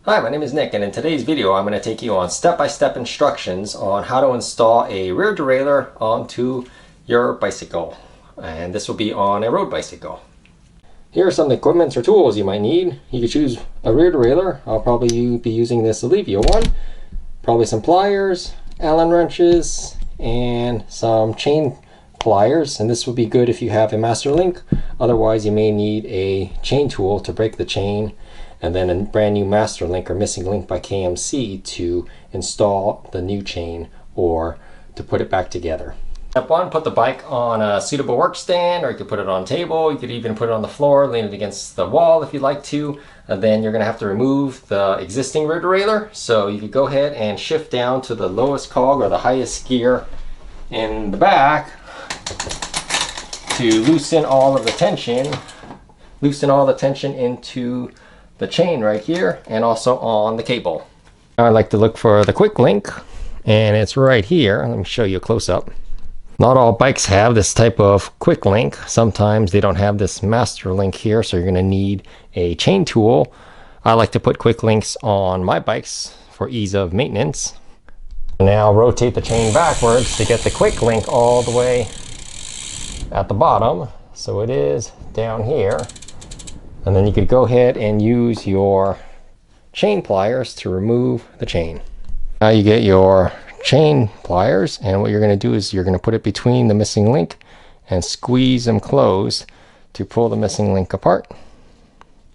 Hi, my name is Nick, and in today's video I'm going to take you on step-by-step instructions on how to install a rear derailleur onto your bicycle. And this will be on a road bicycle. Here are some equipment or tools you might need. You can choose a rear derailleur. I'll probably be using this Derailleur one. Probably some pliers, Allen wrenches, and some chain pliers. And this would be good if you have a master link. Otherwise you may need a chain tool to break the chain, and then a brand new master link or missing link by KMC to install the new chain or to put it back together. Step one, put the bike on a suitable work stand, or you could put it on a table. You could even put it on the floor, lean it against the wall if you'd like to. And then you're gonna have to remove the existing rear derailleur. So you could go ahead and shift down to the lowest cog or the highest gear in the back to loosen all of the tension. Loosen all the tension into the chain right here and also on the cable. I like to look for the quick link, and it's right here. Let me show you a close-up. Not all bikes have this type of quick link. Sometimes they don't have this master link here, so you're going to need a chain tool. I like to put quick links on my bikes for ease of maintenance. Now rotate the chain backwards to get the quick link all the way at the bottom, so it is down here. And then you could go ahead and use your chain pliers to remove the chain. Now you get your chain pliers, and what you're going to do is you're going to put it between the missing link and squeeze them closed to pull the missing link apart.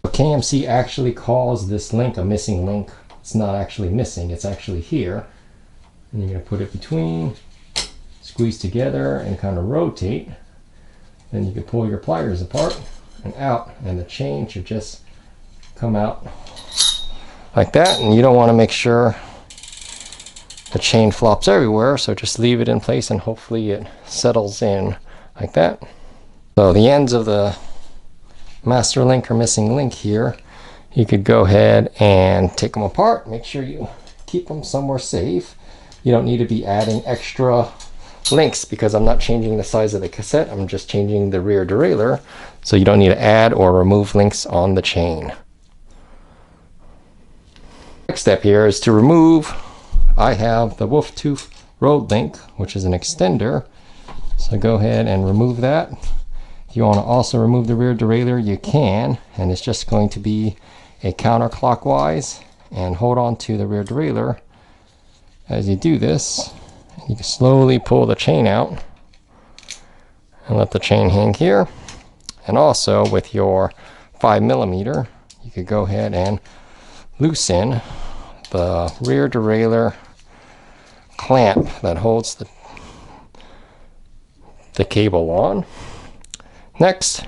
KMC actually calls this link a missing link. It's not actually missing, it's actually here. And you're going to put it between, squeeze together and kind of rotate. Then you can pull your pliers apart and out, and the chain should just come out like that. And you don't want to make sure the chain flops everywhere, so just leave it in place and hopefully it settles in like that. So the ends of the master link or missing link here, you could go ahead and take them apart. Make sure you keep them somewhere safe. You don't need to be adding extra links because I'm not changing the size of the cassette, I'm just changing the rear derailleur, so you don't need to add or remove links on the chain. Next step here is to remove. I have the Wolf Tooth road link, which is an extender, so go ahead and remove that. If you want to also remove the rear derailleur, you can, and it's just going to be a counterclockwise, and hold on to the rear derailleur as you do this. You can slowly pull the chain out and let the chain hang here. And also with your 5mm, you could go ahead and loosen the rear derailleur clamp that holds the cable on. Next,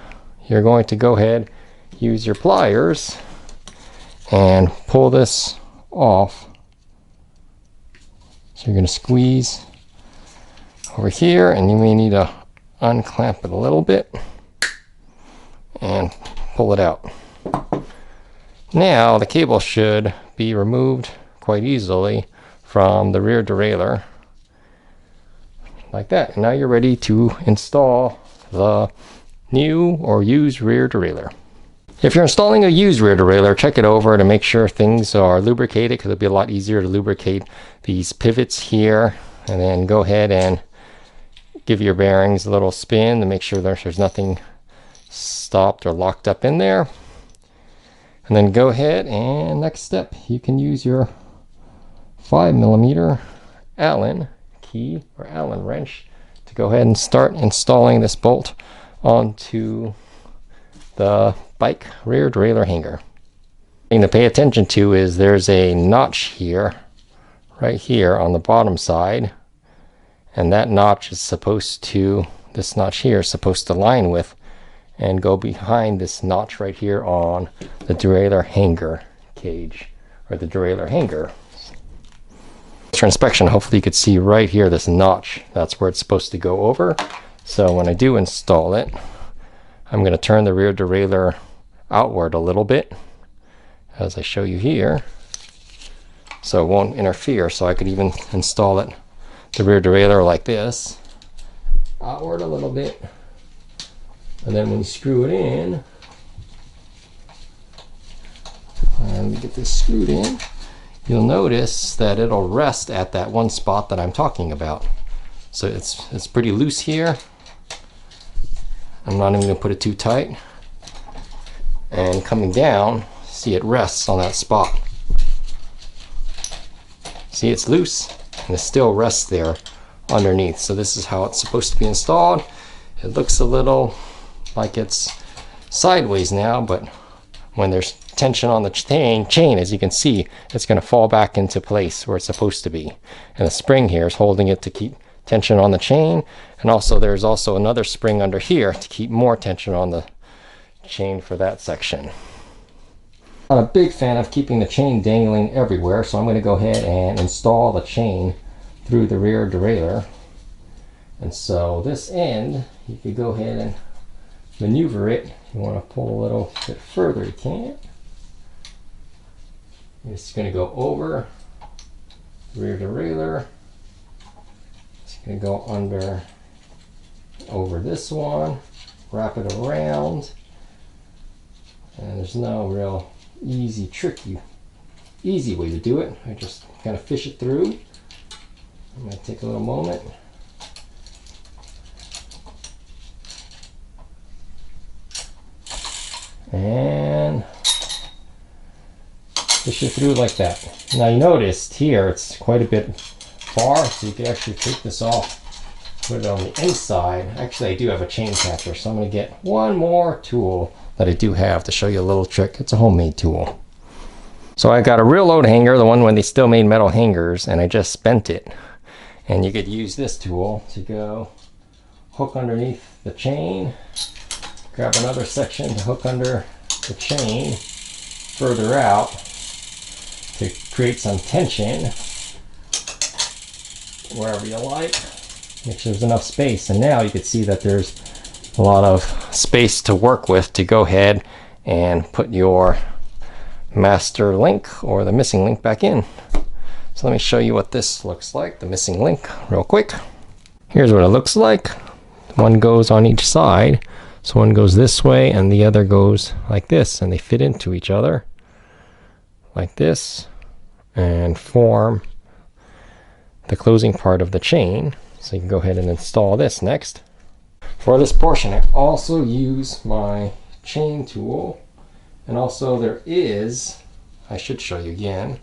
you're going to go ahead, use your pliers and pull this off. So you're going to squeeze over here, and you may need to unclamp it a little bit and pull it out. Now the cable should be removed quite easily from the rear derailleur like that. And now you're ready to install the new or used rear derailleur. If you're installing a used rear derailleur, check it over to make sure things are lubricated, because it'll be a lot easier to lubricate these pivots here. And then go ahead and give your bearings a little spin to make sure there's nothing stopped or locked up in there. And then go ahead and next step, you can use your 5mm Allen key or Allen wrench to go ahead and start installing this bolt onto the bike rear derailleur hanger. Thing to pay attention to is there's a notch here, right here on the bottom side, and that notch is supposed to, this notch here is supposed to line with and go behind this notch right here on the derailleur hanger cage, or the derailleur hanger. For inspection, hopefully you could see right here this notch, that's where it's supposed to go over. So when I do install it, I'm going to turn the rear derailleur outward a little bit as I show you here, so it won't interfere. So I could even install it, the rear derailleur, like this, outward a little bit, and then when you screw it in And we get this screwed in. You'll notice that it'll rest at that one spot that I'm talking about. So it's pretty loose here. I'm not even going to put it too tight. And coming down, see it rests on that spot. See, it's loose and it still rests there underneath. So this is how it's supposed to be installed. It looks a little like it's sideways now, but when there's tension on the chain, as you can see, it's going to fall back into place where it's supposed to be. And the spring here is holding it to keep tension on the chain, and also there's also another spring under here to keep more tension on the chain for that section. I'm not a big fan of keeping the chain dangling everywhere, so I'm going to go ahead and install the chain through the rear derailleur. And so this end, you could go ahead and maneuver it. If you want to pull a little bit further, you can. It's going to go over the rear derailleur. It's going to go over this one, wrap it around, and there's no real easy way to do it. I just kind of fish it through. It might take a little moment. And fish it through like that. Now you noticed here it's quite a bit far, so you can actually take this off, put it on the inside. Actually, I do have a chain catcher, so I'm going to get one more tool that I do have to show you a little trick. It's a homemade tool. So I got a real load hanger, the one when they still made metal hangers, and I just bent it. And you could use this tool to go hook underneath the chain, grab another section to hook under the chain further out to create some tension wherever you like. Make sure there's enough space, and now you can see that there's a lot of space to work with to go ahead and put your master link or the missing link back in. So let me show you what this looks like, the missing link, real quick. Here's what it looks like. One goes on each side. So one goes this way and the other goes like this, and they fit into each other like this and form the closing part of the chain. So you can go ahead and install this next. For this portion, I also use my chain tool, and also there is, I should show you again,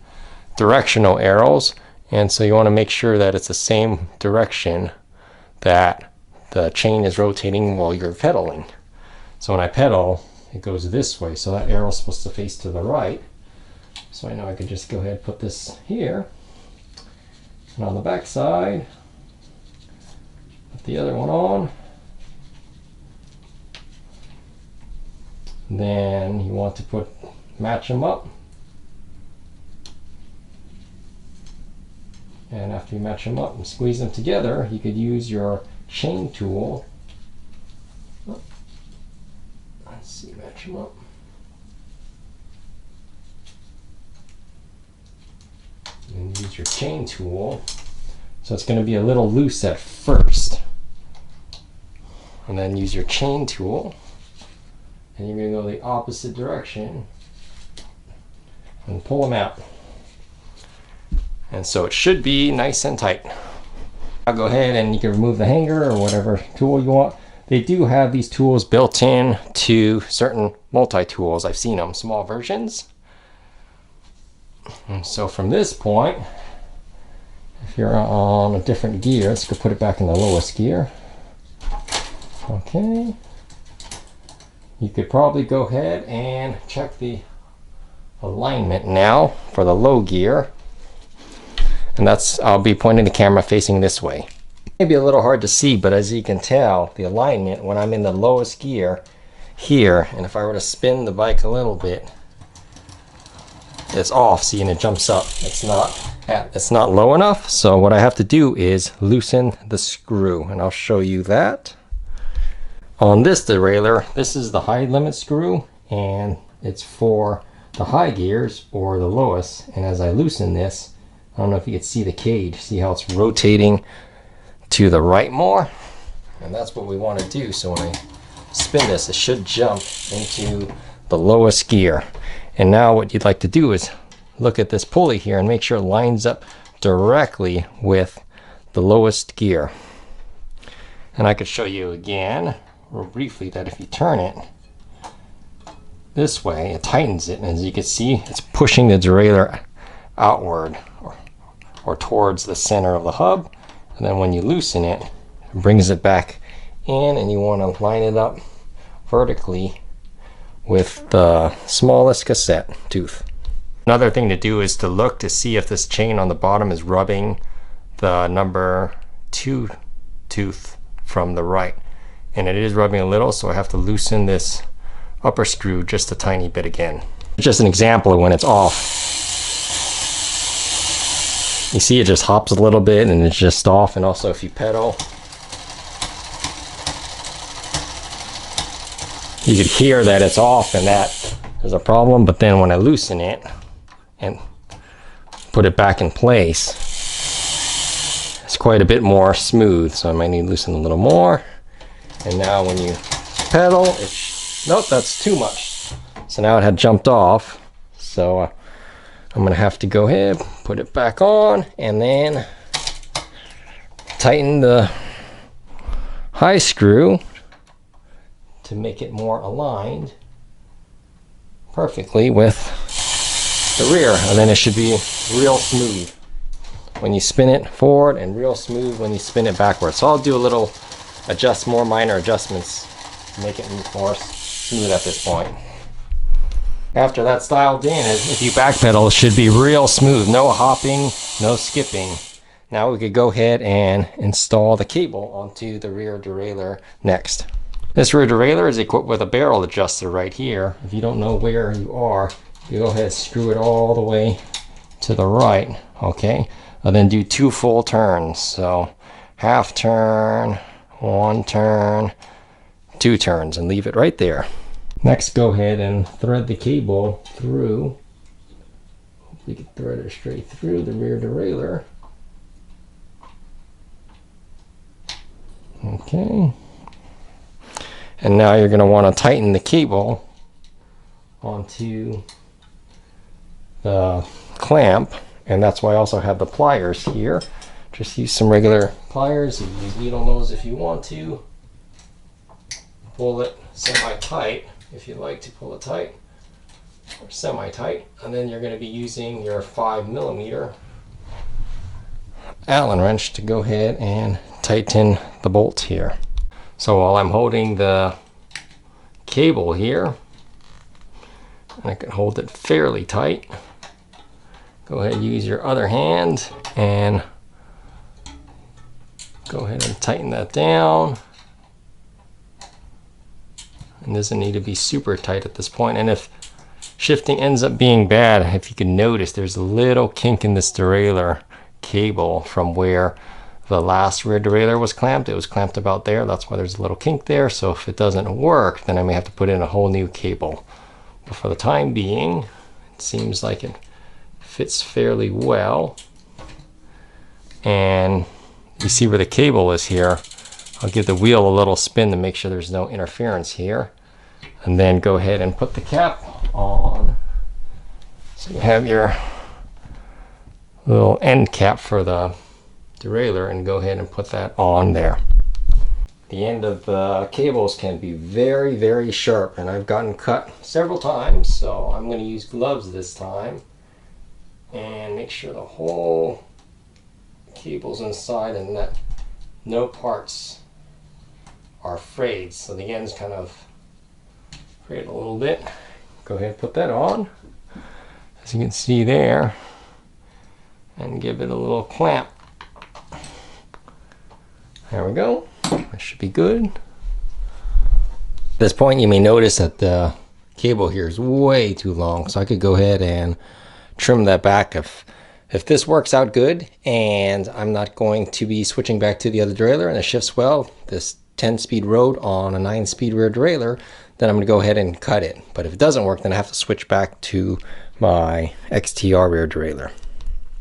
directional arrows, and so you want to make sure that it's the same direction that the chain is rotating while you're pedaling. So when I pedal, it goes this way, so that arrow is supposed to face to the right. So I know I could just go ahead and put this here, and on the back side, put the other one on. Then you want to match them up, and after you match them up and squeeze them together, you could use your chain tool. Let's see, match them up. And use your chain tool. So it's going to be a little loose at first, and then use your chain tool, and you're going to go the opposite direction and pull them out. And so it should be nice and tight. I'll go ahead and you can remove the hanger or whatever tool you want. They do have these tools built in to certain multi-tools. I've seen them, small versions. And so from this point, if you're on a different gear, let's go put it back in the lowest gear. Okay. You could probably go ahead and check the alignment now for the low gear. And that's, I'll be pointing the camera facing this way. Maybe a little hard to see, but as you can tell, the alignment when I'm in the lowest gear here, and if I were to spin the bike a little bit, it's off, see, and it jumps up. It's not low enough, so what I have to do is loosen the screw, and I'll show you that. On this derailleur, this is the high limit screw, and it's for the high gears or the lowest, and as I loosen this, I don't know if you can see the cage. See how it's rotating to the right more? And that's what we want to do. So when I spin this, it should jump into the lowest gear. And now what you'd like to do is look at this pulley here and make sure it lines up directly with the lowest gear. And I could show you again real briefly that if you turn it this way, it tightens it, and as you can see, it's pushing the derailleur outward or towards the center of the hub. And then when you loosen it, it brings it back in, and you want to line it up vertically with the smallest cassette tooth. Another thing to do is to look to see if this chain on the bottom is rubbing the number 2 tooth from the right. And it is rubbing a little, so I have to loosen this upper screw just a tiny bit again. Just an example of when it's off. You see it just hops a little bit and it's just off. And also if you pedal, you could hear that it's off and that is a problem. But then when I loosen it and put it back in place, it's quite a bit more smooth. So I might need to loosen a little more. And now when you pedal, nope, that's too much. So now it had jumped off. So I'm gonna have to go ahead, put it back on, and then tighten the high screw to make it more aligned perfectly with the rear. And then it should be real smooth when you spin it forward and real smooth when you spin it backwards. So I'll do a little more minor adjustments to make it more smooth at this point. After that's dialed in, if you backpedal, it should be real smooth, no hopping, no skipping. Now we could go ahead and install the cable onto the rear derailleur next. This rear derailleur is equipped with a barrel adjuster right here. If you don't know where you are, you go ahead and screw it all the way to the right, okay? And then do 2 full turns. So half turn, 1 turn, 2 turns, and leave it right there. Next, go ahead and thread the cable through. Hopefully you can thread it straight through the rear derailleur. Okay. And now you're going to want to tighten the cable onto the clamp, and that's why I also have the pliers here. Just use some regular pliers. You can use needle nose if you want to. Pull it semi-tight if you like to pull it tight, or semi-tight. And then you're going to be using your 5mm Allen wrench to go ahead and tighten the bolt here. So while I'm holding the cable here, and I can hold it fairly tight, go ahead and use your other hand and go ahead and tighten that down. And doesn't need to be super tight at this point. And if shifting ends up being bad, if you can notice, there's a little kink in this derailleur cable from where the last rear derailleur was clamped. It was clamped about there. That's why there's a little kink there. So if it doesn't work, then I may have to put in a whole new cable. But for the time being, it seems like it fits fairly well. And you see where the cable is here. I'll give the wheel a little spin to make sure there's no interference here. And then go ahead and put the cap on. So you have your little end cap for the derailleur, and go ahead and put that on there. The end of the cables can be very, very sharp, and I've gotten cut several times, so I'm going to use gloves this time and make sure the whole cable's inside and that no parts are frayed. So the end's kind of frayed a little bit. Go ahead and put that on, as you can see there, and give it a little clamp. There we go. That should be good. At this point, you may notice that the cable here is way too long, so I could go ahead and trim that back if this works out good, and I'm not going to be switching back to the other derailleur and it shifts well, this 10-speed road on a 9-speed rear derailleur, then I'm going to go ahead and cut it. But if it doesn't work, then I have to switch back to my XTR rear derailleur.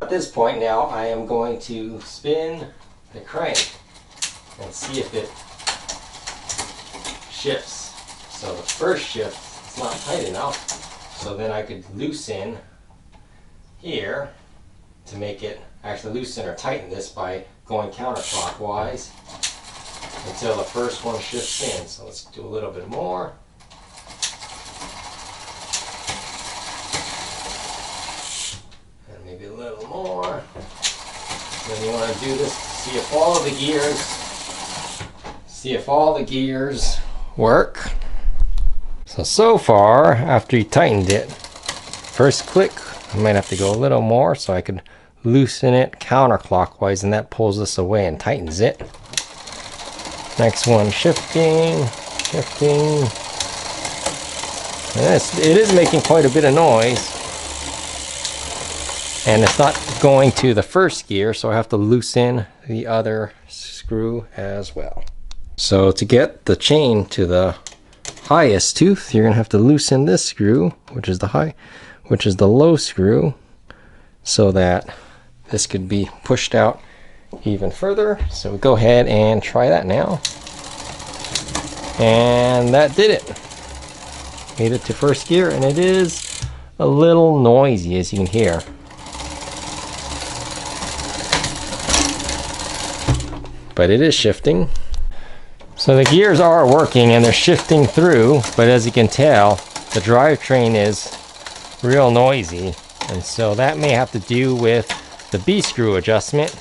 At this point now, I am going to spin the crank and see if it shifts. So the first shift, it's not tight enough, So then I could loosen here to make it actually loosen or tighten this by going counterclockwise until the first one shifts in. So let's do a little bit more. And maybe a little more. Then you want to do this to see if all the gears work. So far, after you tightened it, first click, I might have to go a little more so I could loosen it counterclockwise, and that pulls this away and tightens it. Next one, shifting. And it is making quite a bit of noise. And it's not going to the first gear, so I have to loosen the other screw as well. So to get the chain to the highest tooth, you're gonna have to loosen this screw, which is the low screw, so that this could be pushed out even further. So we go ahead and try that now. And that did it. Made it to first gear, and it is a little noisy, as you can hear. But it is shifting. So the gears are working and they're shifting through, but as you can tell, the drivetrain is real noisy, and so that may have to do with the B screw adjustment.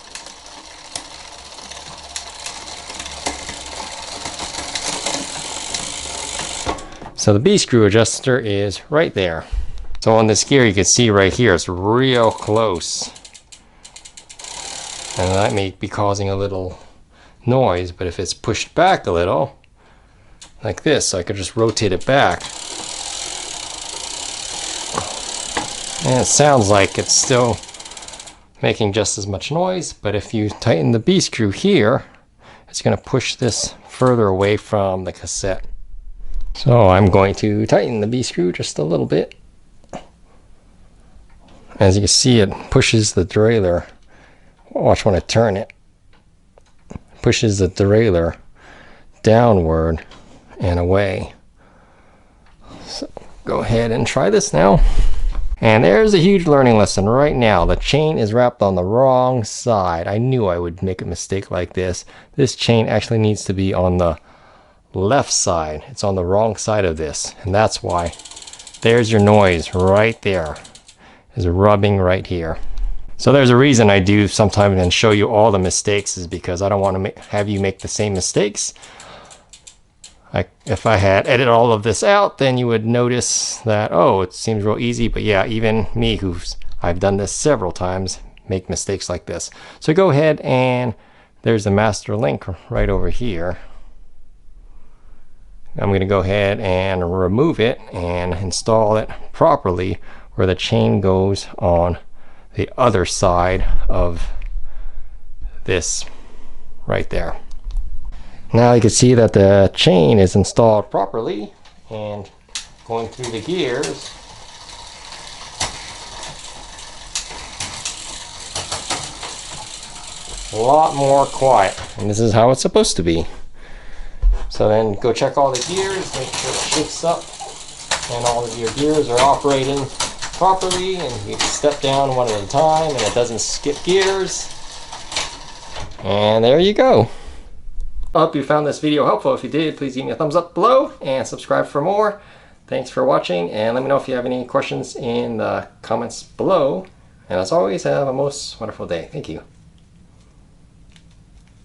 So the B screw adjuster is right there. So on this gear you can see right here it's real close, and that may be causing a little noise, but if it's pushed back a little like this, I could just rotate it back, and it sounds like it's still making just as much noise. But if you tighten the B screw here, it's going to push this further away from the cassette. So I'm going to tighten the B screw just a little bit. As you can see, it pushes the derailleur. Watch when I turn it. Pushes the derailleur downward and away. So go ahead and try this now. And there's a huge learning lesson right now. The chain is wrapped on the wrong side. I knew I would make a mistake like this. This chain actually needs to be on the left side. It's on the wrong side of this, and that's why. There's your noise right there. Is rubbing right here. So there's a reason I do sometimes and show you all the mistakes, is because I don't want to have you make the same mistakes. If I had edited all of this out, then you would notice that, oh, it seems real easy. But yeah, even me, I've done this several times, make mistakes like this. So go ahead, and there's the master link right over here. I'm going to go ahead and remove it and install it properly where the chain goes on the other side of this right there. Now you can see that the chain is installed properly, and going through the gears, a lot more quiet, and this is how it's supposed to be. So then go check all the gears, make sure it shifts up and all of your gears are operating properly, and you step down one at a time and it doesn't skip gears. And there you go. I hope you found this video helpful. If you did, please give me a thumbs up below and subscribe for more. Thanks for watching, and let me know if you have any questions in the comments below. And as always, have a most wonderful day. Thank you.